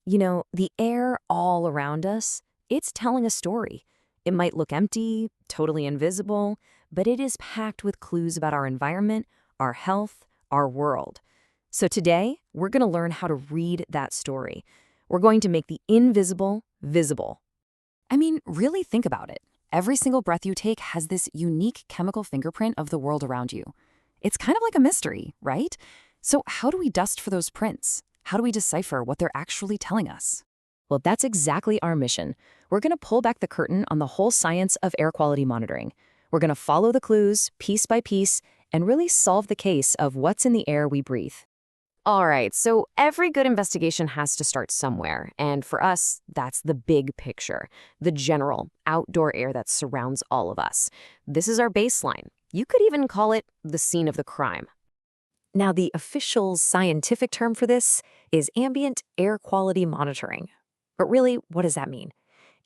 The air all around us, it's telling a story. It might look empty, totally invisible, but it is packed with clues about our environment, our health, our world. So today, we're going to learn how to read that story. We're going to make the invisible visible. I mean, really think about it. Every single breath you take has this unique chemical fingerprint of the world around you. It's kind of like a mystery, right? So how do we dust for those prints? How do we decipher what they're actually telling us? Well, that's exactly our mission. We're going to pull back the curtain on the whole science of air quality monitoring. We're going to follow the clues piece by piece and really solve the case of what's in the air we breathe. All right, so every good investigation has to start somewhere, and for us, that's the big picture, the general, outdoor air that surrounds all of us. This is our baseline. You could even call it the scene of the crime. Now, the official scientific term for this is ambient air quality monitoring. But really, what does that mean?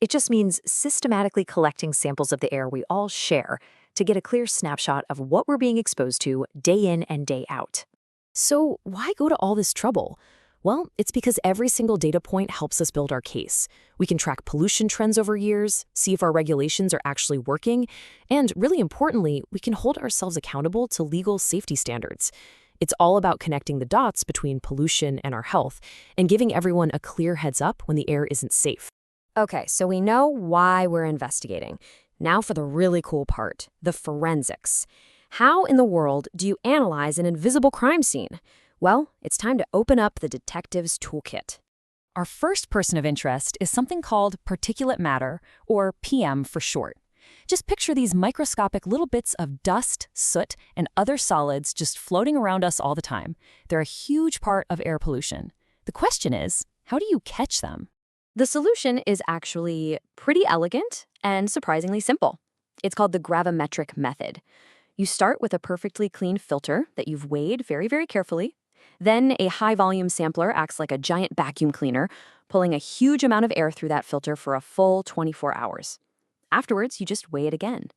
It just means systematically collecting samples of the air we all share to get a clear snapshot of what we're being exposed to day in and day out. So why go to all this trouble? Well, it's because every single data point helps us build our case. We can track pollution trends over years, see if our regulations are actually working, and really importantly, we can hold ourselves accountable to legal safety standards. It's all about connecting the dots between pollution and our health and giving everyone a clear heads up when the air isn't safe. Okay, so we know why we're investigating. Now for the really cool part, the forensics. How in the world do you analyze an invisible crime scene? Well, it's time to open up the detective's toolkit. Our first person of interest is something called particulate matter, or PM for short. Just picture these microscopic little bits of dust, soot, and other solids just floating around us all the time. They're a huge part of air pollution. The question is, how do you catch them? The solution is actually pretty elegant and surprisingly simple. It's called the gravimetric method. You start with a perfectly clean filter that you've weighed very, very carefully. Then a high-volume sampler acts like a giant vacuum cleaner, pulling a huge amount of air through that filter for a full 24 hours. Afterwards, you just weigh it again.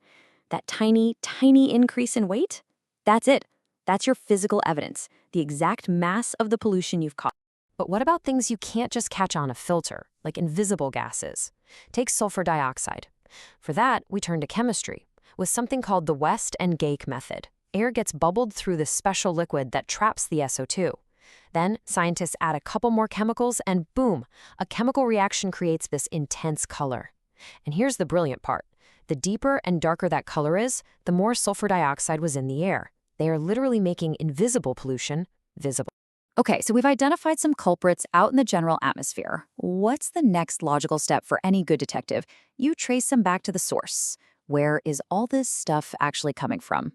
That tiny, tiny increase in weight, that's it. That's your physical evidence, the exact mass of the pollution you've caught. But what about things you can't just catch on a filter, like invisible gases? Take sulfur dioxide. For that, we turn to chemistry, with something called the West and Gake method. Air gets bubbled through this special liquid that traps the SO2. Then, scientists add a couple more chemicals and boom, a chemical reaction creates this intense color. And here's the brilliant part. The deeper and darker that color is, the more sulfur dioxide was in the air. They are literally making invisible pollution visible. Okay, so we've identified some culprits out in the general atmosphere. What's the next logical step for any good detective? You trace them back to the source. Where is all this stuff actually coming from?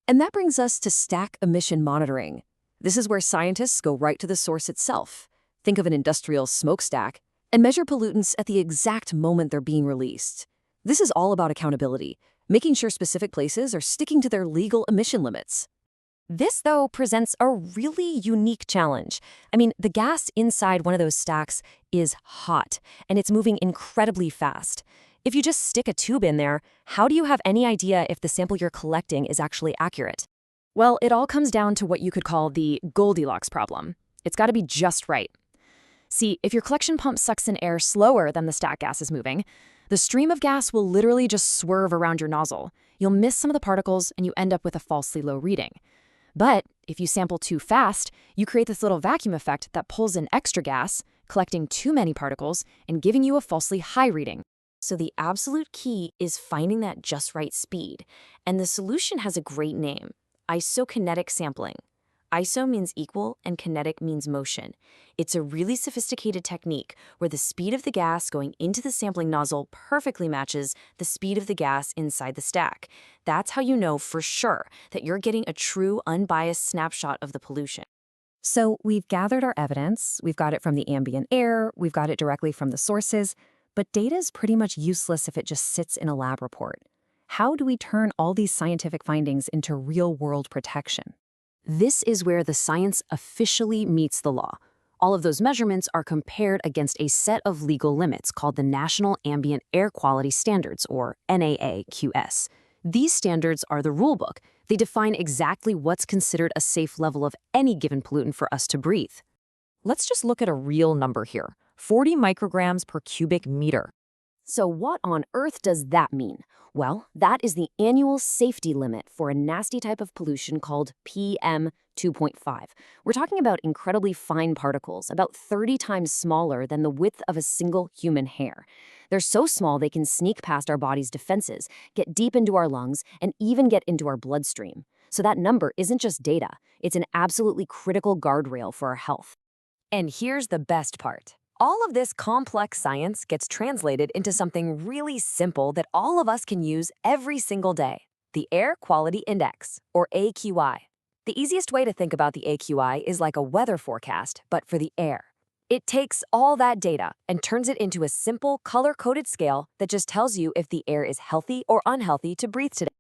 And that brings us to stack emission monitoring. This is where scientists go right to the source itself. Think of an industrial smokestack and measure pollutants at the exact moment they're being released. This is all about accountability, making sure specific places are sticking to their legal emission limits. This, though, presents a really unique challenge. I mean, the gas inside one of those stacks is hot, and it's moving incredibly fast. If you just stick a tube in there, how do you have any idea if the sample you're collecting is actually accurate? Well, it all comes down to what you could call the Goldilocks problem. It's got to be just right. See, if your collection pump sucks in air slower than the stack gas is moving, the stream of gas will literally just swerve around your nozzle. You'll miss some of the particles and you end up with a falsely low reading. But if you sample too fast, you create this little vacuum effect that pulls in extra gas, collecting too many particles and giving you a falsely high reading. So the absolute key is finding that just right speed. And the solution has a great name, isokinetic sampling. Iso means equal and kinetic means motion. It's a really sophisticated technique where the speed of the gas going into the sampling nozzle perfectly matches the speed of the gas inside the stack. That's how you know for sure that you're getting a true unbiased snapshot of the pollution. So we've gathered our evidence, we've got it from the ambient air, we've got it directly from the sources, but data is pretty much useless if it just sits in a lab report. How do we turn all these scientific findings into real-world protection? This is where the science officially meets the law. All of those measurements are compared against a set of legal limits called the National Ambient Air Quality Standards, or NAAQS. These standards are the rulebook. They define exactly what's considered a safe level of any given pollutant for us to breathe. Let's just look at a real number here. 40 micrograms per cubic meter. So what on earth does that mean? Well, that is the annual safety limit for a nasty type of pollution called PM 2.5. We're talking about incredibly fine particles, about 30 times smaller than the width of a single human hair. They're so small they can sneak past our body's defenses, get deep into our lungs, and even get into our bloodstream. So that number isn't just data, it's an absolutely critical guardrail for our health. And here's the best part. All of this complex science gets translated into something really simple that all of us can use every single day: the Air Quality Index, or AQI. The easiest way to think about the AQI is like a weather forecast, but for the air. It takes all that data and turns it into a simple, color-coded scale that just tells you if the air is healthy or unhealthy to breathe today.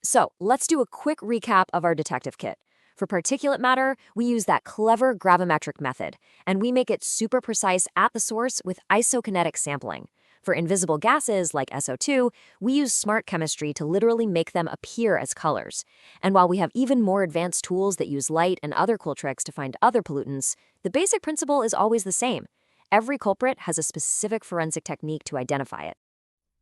So let's do a quick recap of our detective kit. For particulate matter, we use that clever gravimetric method, and we make it super precise at the source with isokinetic sampling. For invisible gases like SO2, we use smart chemistry to literally make them appear as colors. And while we have even more advanced tools that use light and other cool tricks to find other pollutants, the basic principle is always the same. Every culprit has a specific forensic technique to identify it.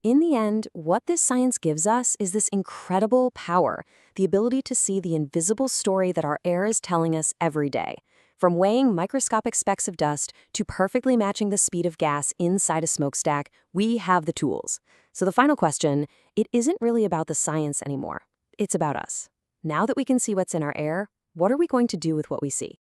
In the end, what this science gives us is this incredible power, the ability to see the invisible story that our air is telling us every day. From weighing microscopic specks of dust to perfectly matching the speed of gas inside a smokestack, we have the tools. So the final question, it isn't really about the science anymore. It's about us. Now that we can see what's in our air, what are we going to do with what we see?